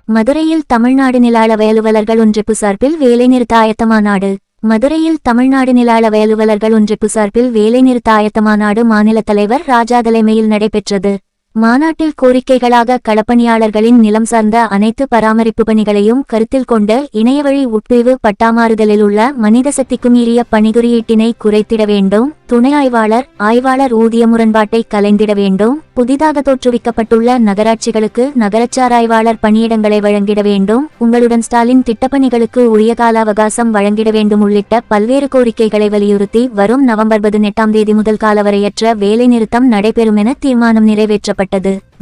மதுரையில் தமிழ்நாடு நில அளவை அலுவலர்கள் ஒன்றிப்பு சார்பில் வேலைநிறுத்த ஆயத்த மாநாடு. மதுரையில் தமிழ்நாடு நில அளவை அலுவலர்கள் ஒன்றிப்பு சார்பில் வேலைநிறுத்த ஆயத்த மாநாடு மாநில தலைவர் ராஜா தலைமையில் நடைபெற்றது. மாநாட்டில் கோரிக்கைகளாக களப்பணியாளர்களின் நிலம் சார்ந்த அனைத்து பராமரிப்பு பணிகளையும் கருத்தில் கொண்டு இணையவழி உட்பிரிவு பட்டாமாறுதலில் உள்ள மனித சக்திக்கு மீறிய பணிகுறியீட்டினை குறைத்திட வேண்டும், துணை ஆய்வாளர் ஊதிய முரண்பாட்டை கலைந்திட வேண்டும், புதிதாக தோற்றுவிக்கப்பட்டுள்ள நகராட்சிகளுக்கு நகரச்சார் ஆய்வாளர் பணியிடங்களை வழங்கிட வேண்டும், உங்களுடன் ஸ்டாலின் திட்டப்பணிகளுக்கு உரிய கால அவகாசம் வழங்கிட வேண்டும் உள்ளிட்ட பல்வேறு கோரிக்கைகளை வலியுறுத்தி வரும் நவம்பர் 18 முதல் காலவரையற்ற வேலைநிறுத்தம் நடைபெறும் என தீர்மானம் நிறைவேற்றப்பட்டது.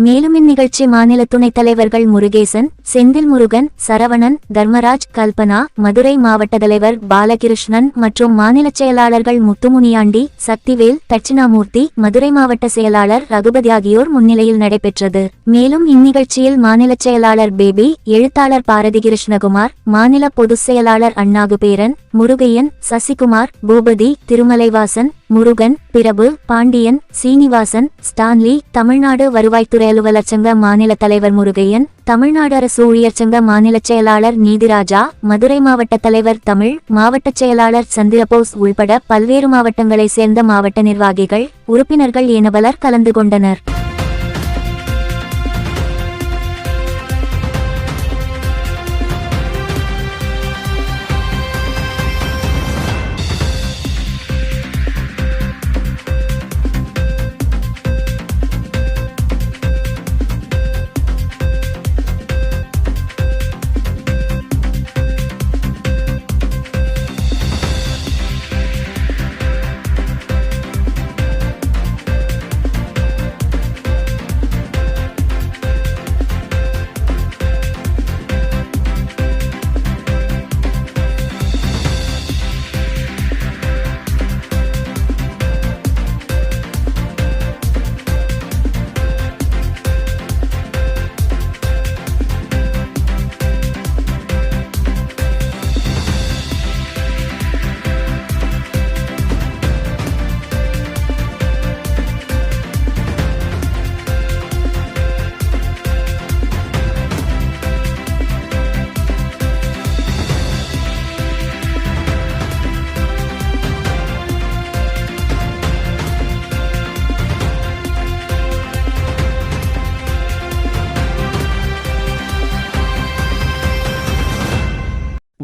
மேலும் இந்நிகழ்ச்சி மாநில துணைத் தலைவர்கள் முருகேசன், செந்தில் முருகன், சரவணன், தர்மராஜ், கல்பனா, மதுரை மாவட்ட தலைவர் பாலகிருஷ்ணன் மற்றும் மாநில செயலாளர்கள் முத்துமுனியாண்டி, சக்திவேல், தட்சிணாமூர்த்தி, மதுரை மாவட்ட செயலாளர் ரகுபதி ஆகியோர் முன்னிலையில் நடைபெற்றது. மேலும் இந்நிகழ்ச்சியில் மாநில செயலாளர் பேபி, எழுத்தாளர் பாரதி கிருஷ்ணகுமார், மாநில பொதுச் செயலாளர் அண்ணாகுபேரன், முருகையன், சசிகுமார், பூபதி, திருமலைவாசன், முருகன், பிரபு, பாண்டியன், சீனிவாசன், ஸ்டான்லி, தமிழ்நாடு வருவாய்த்துறை அலுவலர் சங்க மாநில தலைவர் முருகையன், தமிழ்நாடு அரசு ஊழியர் சங்க மாநில செயலாளர் நீதிராஜா, மதுரை மாவட்ட தலைவர் தமிழ், மாவட்ட செயலாளர் சந்திரபோஸ் உள்பட பல்வேறு மாவட்டங்களை சேர்ந்த மாவட்ட நிர்வாகிகள், உறுப்பினர்கள் என பலர் கலந்து கொண்டனர்.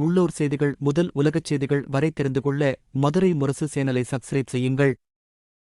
உள்ளூர் செய்திகள் முதல் உலகச் செய்திகள் வரை தெரிந்து கொள்ள மதுரை முரசு சேனலை சப்ஸ்கிரைப் செய்யுங்கள்.